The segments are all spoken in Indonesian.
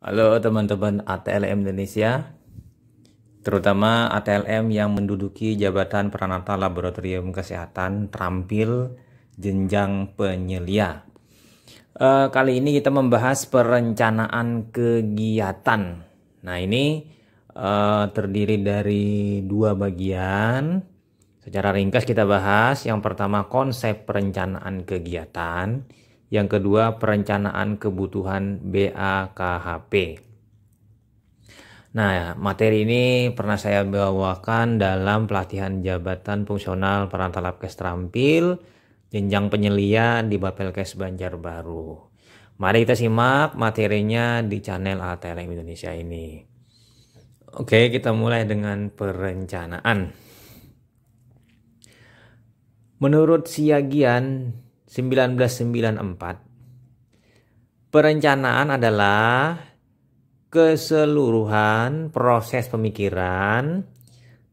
Halo teman-teman ATLM Indonesia, terutama ATLM yang menduduki jabatan Peranata Laboratorium Kesehatan terampil jenjang penyelia. Kali ini kita membahas perencanaan kegiatan. Nah ini terdiri dari dua bagian. Secara ringkas kita bahas. Yang pertama konsep perencanaan kegiatan. Yang kedua perencanaan kebutuhan BAKHP. Nah, materi ini pernah saya bawakan dalam pelatihan jabatan fungsional Peranata Labkes terampil jenjang penyelia di Bapelkes Banjarbaru. Mari kita simak materinya di channel ATLM Indonesia ini. Oke, kita mulai dengan perencanaan. Menurut Siagian 1994, perencanaan adalah keseluruhan proses pemikiran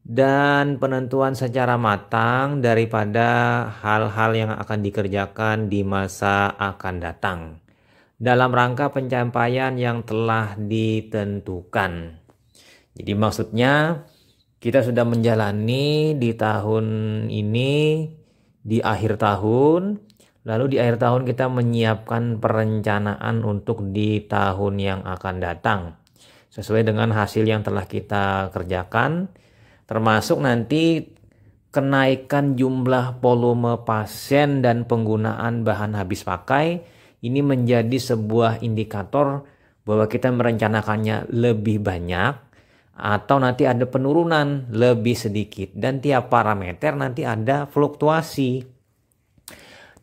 dan penentuan secara matang daripada hal-hal yang akan dikerjakan di masa akan datang dalam rangka pencapaian yang telah ditentukan. Jadi maksudnya kita sudah menjalani di tahun ini, di akhir tahun, lalu di akhir tahun kita menyiapkan perencanaan untuk di tahun yang akan datang. Sesuai dengan hasil yang telah kita kerjakan, termasuk nanti kenaikan jumlah volume pasien dan penggunaan bahan habis pakai. Ini menjadi sebuah indikator bahwa kita merencanakannya lebih banyak atau nanti ada penurunan lebih sedikit. Dan tiap parameter nanti ada fluktuasi.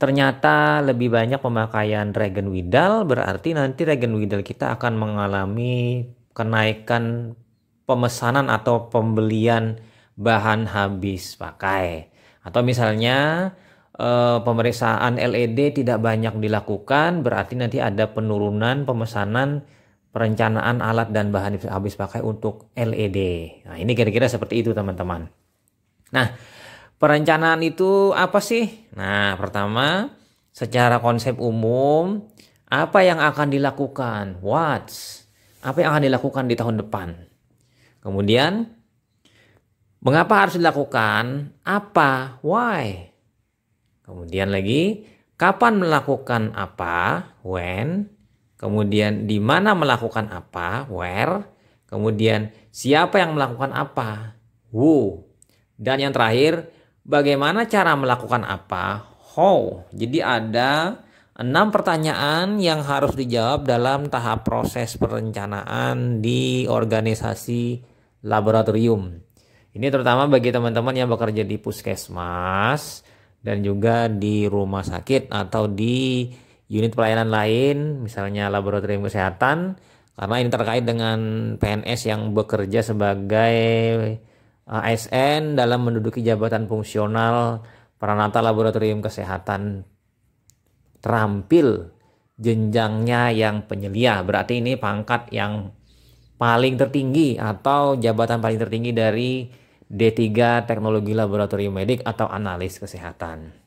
Ternyata lebih banyak pemakaian regen widal, berarti nanti regen widal kita akan mengalami kenaikan pemesanan atau pembelian bahan habis pakai. Atau misalnya pemeriksaan LED tidak banyak dilakukan, berarti nanti ada penurunan pemesanan perencanaan alat dan bahan habis pakai untuk LED. Nah, ini kira-kira seperti itu teman-teman. Nah, perencanaan itu apa sih? Nah, pertama, secara konsep umum, apa yang akan dilakukan? Apa yang akan dilakukan di tahun depan? Kemudian, mengapa harus dilakukan? Apa? Why? Kemudian lagi, kapan melakukan apa? When? Kemudian di mana melakukan apa, where, kemudian siapa yang melakukan apa, who, dan yang terakhir bagaimana cara melakukan apa, how. Jadi ada 6 pertanyaan yang harus dijawab dalam tahap proses perencanaan di organisasi laboratorium. Ini terutama bagi teman-teman yang bekerja di puskesmas dan juga di rumah sakit atau di unit pelayanan lain, misalnya laboratorium kesehatan, karena ini terkait dengan PNS yang bekerja sebagai ASN dalam menduduki jabatan fungsional Peranata Laboratorium Kesehatan terampil jenjangnya yang penyelia. Berarti ini pangkat yang paling tertinggi atau jabatan paling tertinggi dari D3 Teknologi Laboratorium Medik atau analis kesehatan.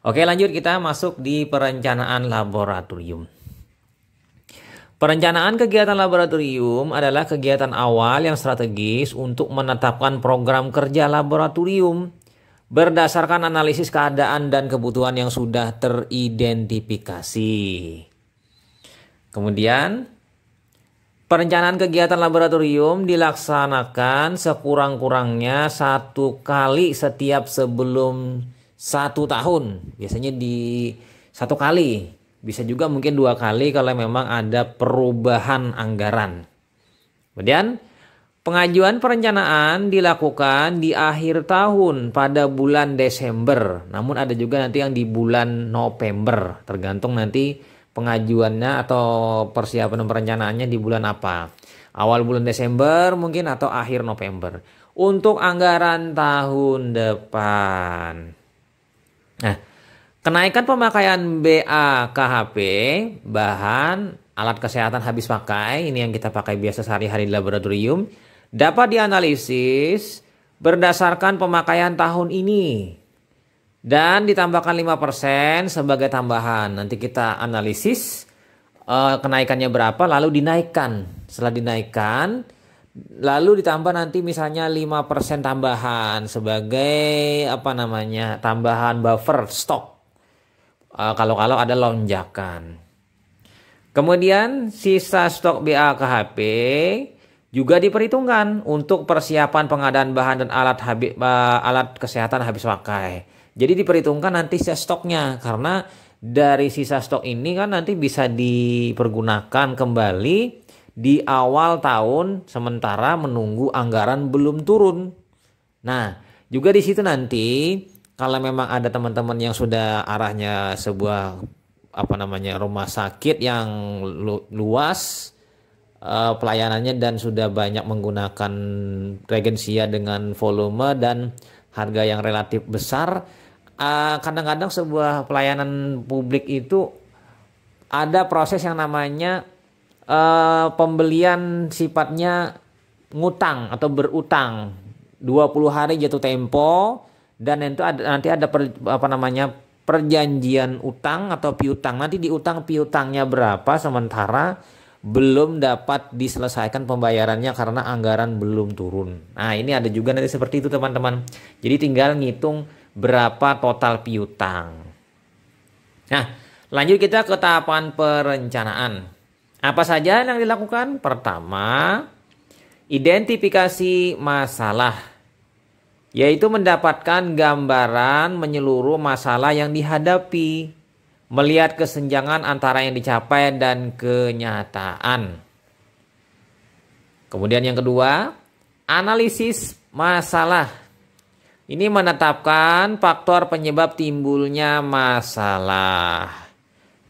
Oke, lanjut kita masuk di perencanaan laboratorium. Perencanaan kegiatan laboratorium adalah kegiatan awal yang strategis untuk menetapkan program kerja laboratorium berdasarkan analisis keadaan dan kebutuhan yang sudah teridentifikasi. Kemudian, perencanaan kegiatan laboratorium dilaksanakan sekurang-kurangnya 1 kali setiap sebelum 1 tahun, biasanya di 1 kali, bisa juga mungkin 2 kali kalau memang ada perubahan anggaran. Kemudian pengajuan perencanaan dilakukan di akhir tahun pada bulan Desember, namun ada juga nanti yang di bulan November, tergantung nanti pengajuannya atau persiapan perencanaannya di bulan apa. Awal bulan Desember mungkin atau akhir November. Untuk anggaran tahun depan. Nah, kenaikan pemakaian BAKHP, bahan alat kesehatan habis pakai, ini yang kita pakai biasa sehari-hari di laboratorium, dapat dianalisis berdasarkan pemakaian tahun ini. Dan ditambahkan 5% sebagai tambahan. Nanti kita analisis kenaikannya berapa lalu dinaikkan. Setelah dinaikkan lalu ditambah nanti misalnya 5% tambahan sebagai tambahan buffer stok. Kalau ada lonjakan. Kemudian sisa stok BAKHP juga diperhitungkan untuk persiapan pengadaan bahan dan alat kesehatan habis pakai. Jadi diperhitungkan nanti sisa stoknya, karena dari sisa stok ini kan nanti bisa dipergunakan kembali di awal tahun sementara menunggu anggaran belum turun. Nah, juga di situ nanti kalau memang ada teman-teman yang sudah arahnya sebuah rumah sakit yang luas pelayanannya dan sudah banyak menggunakan regensia dengan volume dan harga yang relatif besar, kadang-kadang sebuah pelayanan publik itu ada proses yang namanya pembelian sifatnya ngutang atau berutang 20 hari jatuh tempo, dan itu nanti ada perjanjian utang atau piutang. Nanti diutang piutangnya berapa sementara belum dapat diselesaikan pembayarannya karena anggaran belum turun. Nah, ini ada juga nanti seperti itu teman-teman. Jadi tinggal ngitung berapa total piutang. Nah, lanjut kita ke tahapan perencanaan. Apa saja yang dilakukan? Pertama, identifikasi masalah, yaitu mendapatkan gambaran menyeluruh masalah yang dihadapi, melihat kesenjangan antara yang dicapai dan kenyataan. Kemudian yang kedua, analisis masalah. Ini menetapkan faktor penyebab timbulnya masalah.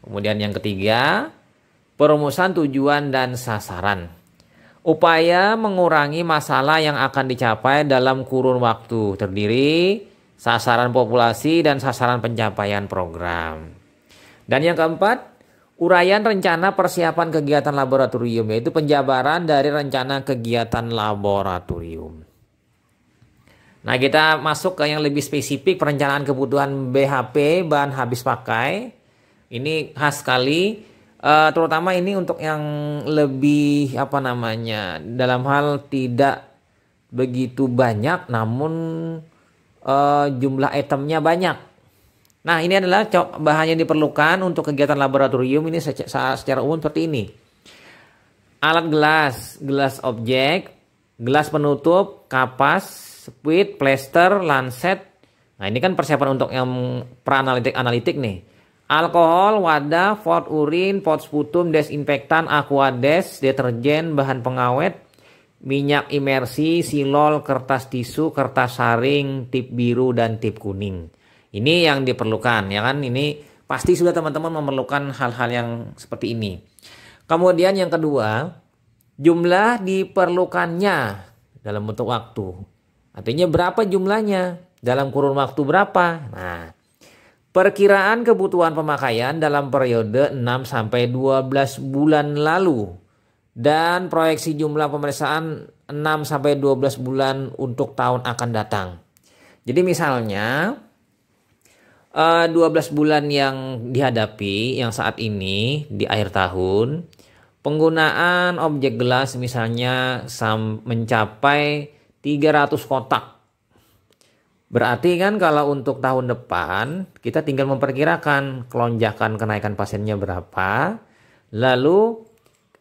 Kemudian yang ketiga, perumusan tujuan dan sasaran. Upaya mengurangi masalah yang akan dicapai dalam kurun waktu terdiri sasaran populasi dan sasaran pencapaian program. Dan yang keempat, uraian rencana persiapan kegiatan laboratorium, yaitu penjabaran dari rencana kegiatan laboratorium. Nah, kita masuk ke yang lebih spesifik, perencanaan kebutuhan BHP, bahan habis pakai. Ini khas sekali. Terutama ini untuk yang lebih dalam hal tidak begitu banyak namun jumlah itemnya banyak. Nah, ini adalah bahan yang diperlukan untuk kegiatan laboratorium ini secara umum seperti ini. Alat gelas objek, gelas penutup, kapas, spit, plester, lancet. Nah, ini kan persiapan untuk yang pra-analitik nih. Alkohol, wadah, pot urin, pot sputum, desinfektan, aquades, deterjen, bahan pengawet, minyak imersi, silol, kertas tisu, kertas saring, tip biru, dan tip kuning. Ini yang diperlukan, ya kan? Ini pasti sudah teman-teman memerlukan hal-hal yang seperti ini. Kemudian yang kedua, jumlah diperlukannya dalam bentuk waktu. Artinya berapa jumlahnya, dalam kurun waktu berapa. Nah, perkiraan kebutuhan pemakaian dalam periode 6-12 bulan lalu dan proyeksi jumlah pemeriksaan 6-12 bulan untuk tahun akan datang. Jadi misalnya 12 bulan yang dihadapi yang saat ini di akhir tahun, penggunaan objek gelas misalnya mencapai 300 kotak. Berarti kan kalau untuk tahun depan kita tinggal memperkirakan kelonjakan kenaikan pasiennya berapa. Lalu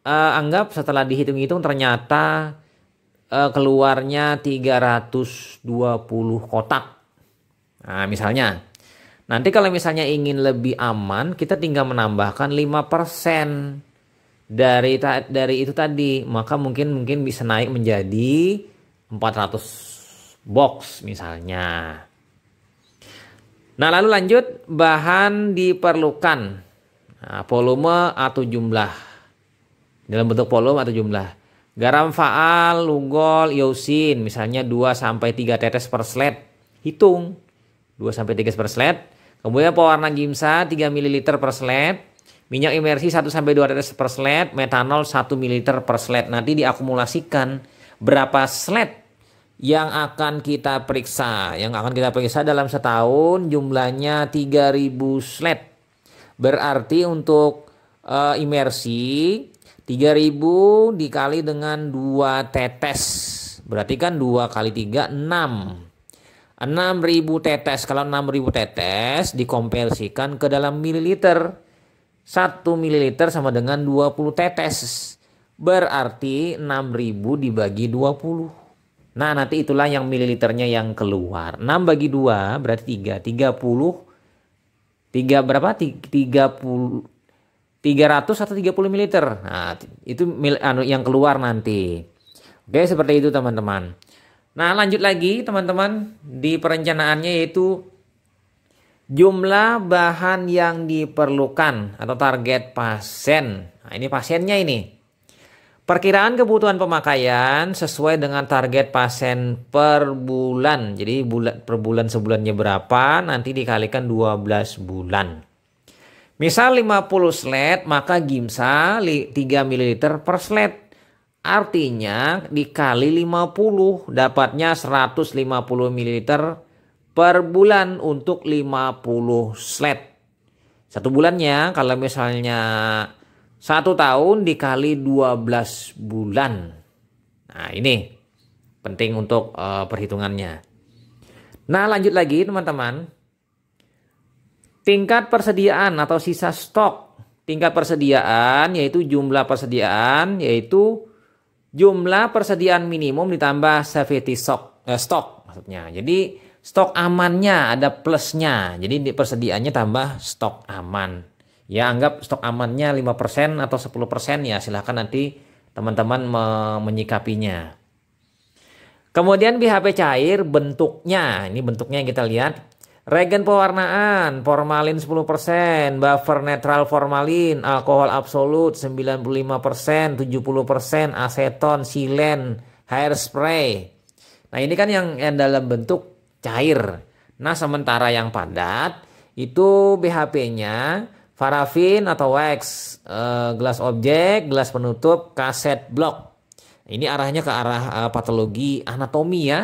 anggap setelah dihitung-hitung ternyata keluarnya 320 kotak. Nah, misalnya. Nanti kalau misalnya ingin lebih aman, kita tinggal menambahkan 5% dari itu tadi. Maka mungkin bisa naik menjadi 400 box misalnya. Nah, lalu lanjut, bahan diperlukan. Nah, volume atau jumlah. Dalam bentuk volume atau jumlah. Garam faal, lugol, iosin misalnya 2-3 tetes per slide. Hitung 2-3 per slide. Kemudian pewarna gimsa 3 ml per slide. Minyak imersi 1-2 tetes per slide. Metanol 1 ml per slide. Nanti diakumulasikan berapa slide yang akan kita periksa. Yang akan kita periksa dalam setahun jumlahnya 3000 slide. Berarti untuk imersi 3.000 dikali dengan 2 tetes. Berarti kan 2 kali 3 6. 6.000 tetes. Kalau 6.000 tetes dikonversikan ke dalam mililiter. 1 mililiter sama dengan 20 tetes. Berarti 6.000 dibagi 20. Nah, nanti itulah yang mililiternya yang keluar. 6 bagi 2 berarti 3. 30. 3 berapa? 30. 300 atau 30 mililiter. Nah, itu yang keluar nanti. Oke, seperti itu teman-teman. Nah, lanjut lagi teman-teman di perencanaannya, yaitu jumlah bahan yang diperlukan atau target pasien. Nah, ini pasiennya ini. Perkiraan kebutuhan pemakaian sesuai dengan target pasien per bulan. Jadi per bulan sebulannya berapa, nanti dikalikan 12 bulan. Misal 50 slide, maka GIMSA 3 ml per slide. Artinya dikali 50, dapatnya 150 ml per bulan untuk 50 slide. Satu bulannya kalau misalnya 1 tahun dikali 12 bulan. Nah, ini penting untuk perhitungannya. Nah, lanjut lagi teman-teman. Tingkat persediaan atau sisa stok. Tingkat persediaan yaitu jumlah persediaan, yaitu jumlah persediaan minimum ditambah safety stock maksudnya. Jadi stok amannya ada plusnya. Jadi persediaannya tambah stok aman. Ya, anggap stok amannya 5% atau 10% ya, silahkan nanti teman-teman menyikapinya. Kemudian BHP cair bentuknya. Ini bentuknya yang kita lihat. Reagen pewarnaan, formalin 10%, buffer netral formalin, alkohol absolut 95%, 70%, aseton, silen, hairspray. Nah, ini kan yang dalam bentuk cair. Nah, sementara yang padat itu BHP-nya parafin atau wax, gelas objek, gelas penutup, kaset blok. Ini arahnya ke arah patologi anatomi ya.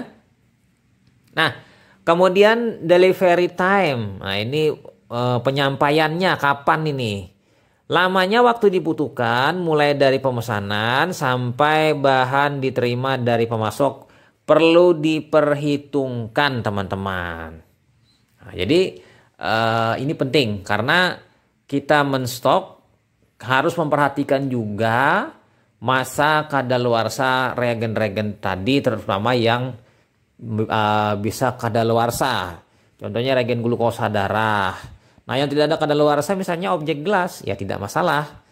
Nah, kemudian delivery time. Nah, ini penyampaiannya kapan ini? Lamanya waktu dibutuhkan mulai dari pemesanan sampai bahan diterima dari pemasok perlu diperhitungkan teman-teman. Nah, jadi ini penting karena kita menstok harus memperhatikan juga masa kadaluarsa reagen-reagen tadi, terutama yang bisa kadaluarsa. Contohnya reagen glukosa darah. Nah, yang tidak ada kadaluarsa misalnya objek gelas, ya tidak masalah.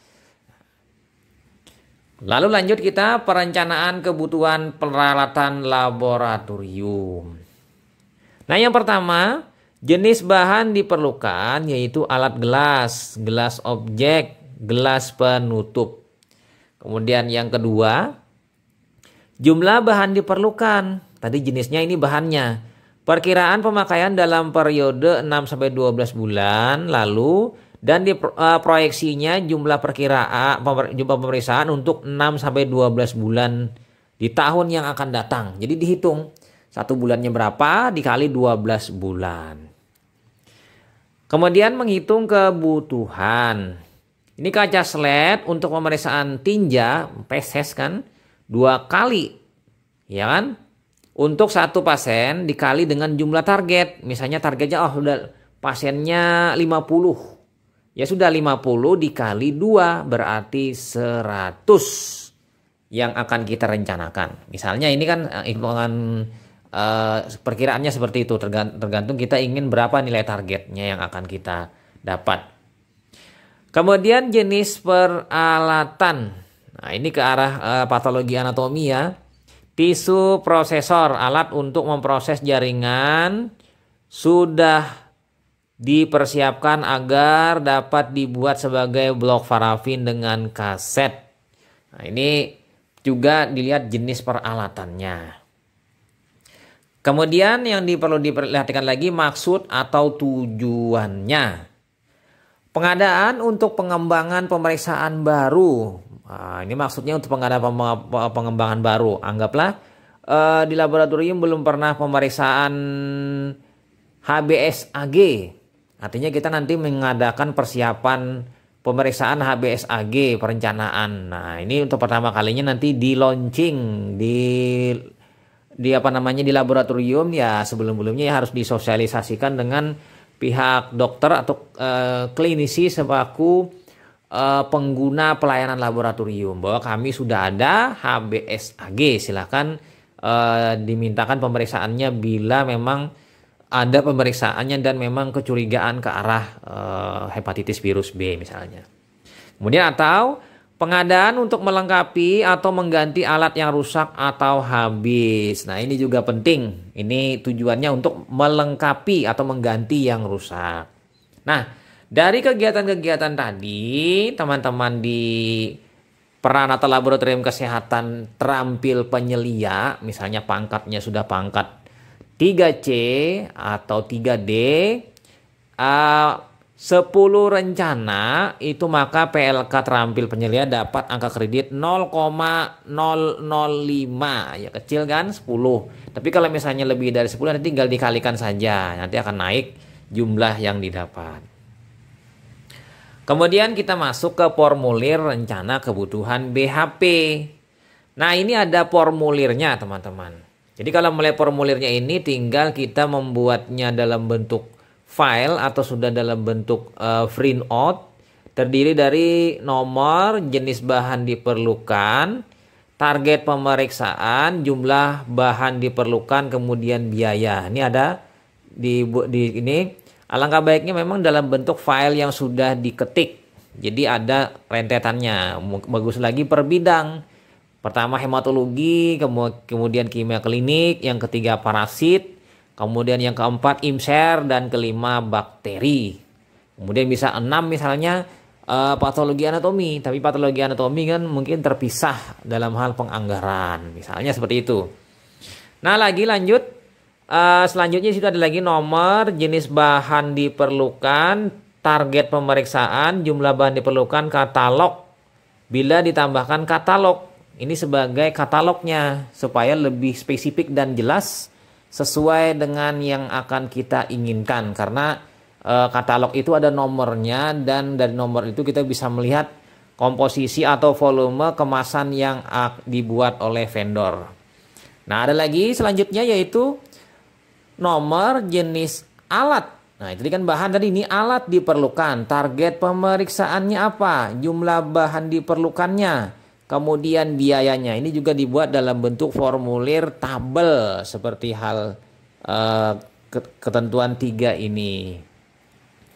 Lalu lanjut kita perencanaan kebutuhan peralatan laboratorium. Nah, yang pertama, jenis bahan diperlukan yaitu alat gelas, gelas objek, gelas penutup. Kemudian yang kedua, jumlah bahan diperlukan. Tadi jenisnya, ini bahannya. Perkiraan pemakaian dalam periode 6-12 bulan lalu, dan proyeksinya jumlah jumlah pemeriksaan untuk 6-12 bulan di tahun yang akan datang. Jadi dihitung 1 bulannya berapa dikali 12 bulan. Kemudian menghitung kebutuhan. Ini kaca slide untuk pemeriksaan tinja, peses kan, 2 kali. Ya kan? Untuk 1 pasien dikali dengan jumlah target. Misalnya targetnya sudah pasiennya 50. Ya sudah 50 dikali 2 berarti 100 yang akan kita rencanakan. Misalnya ini kan hitungan perkiraannya seperti itu, tergantung kita ingin berapa nilai targetnya yang akan kita dapat. Kemudian jenis peralatan. Nah, ini ke arah patologi anatomi ya. Tisu prosesor, alat untuk memproses jaringan, sudah dipersiapkan agar dapat dibuat sebagai blok parafin dengan kaset. Nah, ini juga dilihat jenis peralatannya. Kemudian yang perlu diperhatikan lagi pengaksud atau tujuannya. Pengadaan untuk pengembangan pemeriksaan baru. Nah, ini maksudnya untuk pengembangan baru. Anggaplah di laboratorium belum pernah pemeriksaan HBsAg. Artinya kita nanti mengadakan persiapan pemeriksaan HBSAG perencanaan. Nah, ini untuk pertama kalinya nanti di launching di apa namanya di laboratorium ya, sebelum-sebelumnya ya harus disosialisasikan dengan pihak dokter atau klinisi selaku pengguna pelayanan laboratorium bahwa kami sudah ada HBSAG. Silakan dimintakan pemeriksaannya bila memang ada pemeriksaannya dan memang kecurigaan ke arah hepatitis virus B misalnya. Kemudian atau pengadaan untuk melengkapi atau mengganti alat yang rusak atau habis. Nah, ini juga penting. Ini tujuannya untuk melengkapi atau mengganti yang rusak. Nah, dari kegiatan-kegiatan tadi, teman-teman di peran atau laboratorium kesehatan terampil penyelia, misalnya pangkatnya sudah pangkat 3C atau 3D, 10 rencana itu maka PLK terampil penyelia dapat angka kredit 0,005, ya kecil kan 10. Tapi kalau misalnya lebih dari 10 nanti tinggal dikalikan saja, nanti akan naik jumlah yang didapat. Kemudian kita masuk ke formulir rencana kebutuhan BHP. Nah, ini ada formulirnya teman-teman. Jadi kalau mulai formulirnya ini tinggal kita membuatnya dalam bentuk file atau sudah dalam bentuk printout, terdiri dari nomor, jenis bahan diperlukan, target pemeriksaan, jumlah bahan diperlukan, kemudian biaya. Ini ada di ini. Alangkah baiknya memang dalam bentuk file yang sudah diketik. Jadi ada rentetannya. Bagus lagi per bidang. Pertama hematologi, kemudian kimia klinik, yang ketiga parasit, kemudian yang keempat IMSER, dan kelima bakteri. Kemudian bisa 6 misalnya patologi anatomi, tapi patologi anatomi kan mungkin terpisah dalam hal penganggaran, misalnya seperti itu. Nah, lanjut. Selanjutnya situ ada lagi nomor, jenis bahan diperlukan, target pemeriksaan, jumlah bahan diperlukan, katalog. Bila ditambahkan katalog, ini sebagai katalognya supaya lebih spesifik dan jelas sesuai dengan yang akan kita inginkan. Karena katalog itu ada nomornya dan dari nomor itu kita bisa melihat komposisi atau volume kemasan yang dibuat oleh vendor. Nah, ada lagi selanjutnya yaitu nomor, jenis alat. Nah, itu kan bahan tadi, ini alat diperlukan, target pemeriksaannya apa, jumlah bahan diperlukannya, kemudian biayanya. Ini juga dibuat dalam bentuk formulir tabel seperti hal ketentuan 3 ini.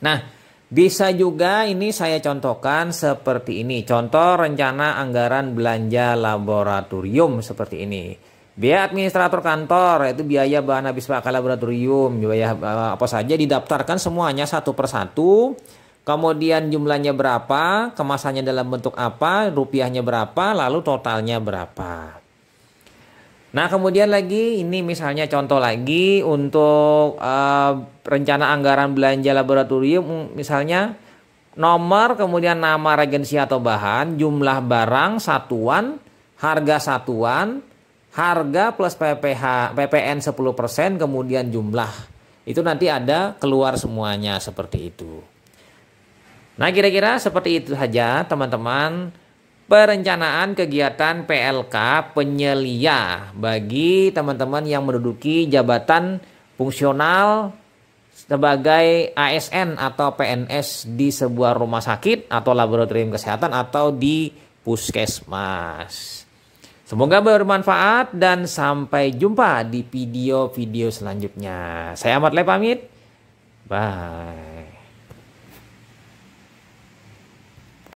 Nah, bisa juga ini saya contohkan seperti ini. Contoh rencana anggaran belanja laboratorium seperti ini. Biaya administrator kantor, yaitu biaya bahan habis pakai laboratorium, biaya apa saja didaftarkan semuanya satu persatu. Kemudian jumlahnya berapa, kemasannya dalam bentuk apa, rupiahnya berapa, lalu totalnya berapa. Nah, kemudian lagi ini misalnya contoh lagi untuk rencana anggaran belanja laboratorium, misalnya nomor, kemudian nama reagensi atau bahan, jumlah barang satuan, harga satuan, harga plus PPN 10%, kemudian jumlah. Itu nanti ada keluar semuanya seperti itu. Nah, kira-kira seperti itu saja teman-teman perencanaan kegiatan PLK penyelia bagi teman-teman yang menduduki jabatan fungsional sebagai ASN atau PNS di sebuah rumah sakit atau laboratorium kesehatan atau di puskesmas. Semoga bermanfaat dan sampai jumpa di video-video selanjutnya. Saya Ahmad Le pamit. Bye.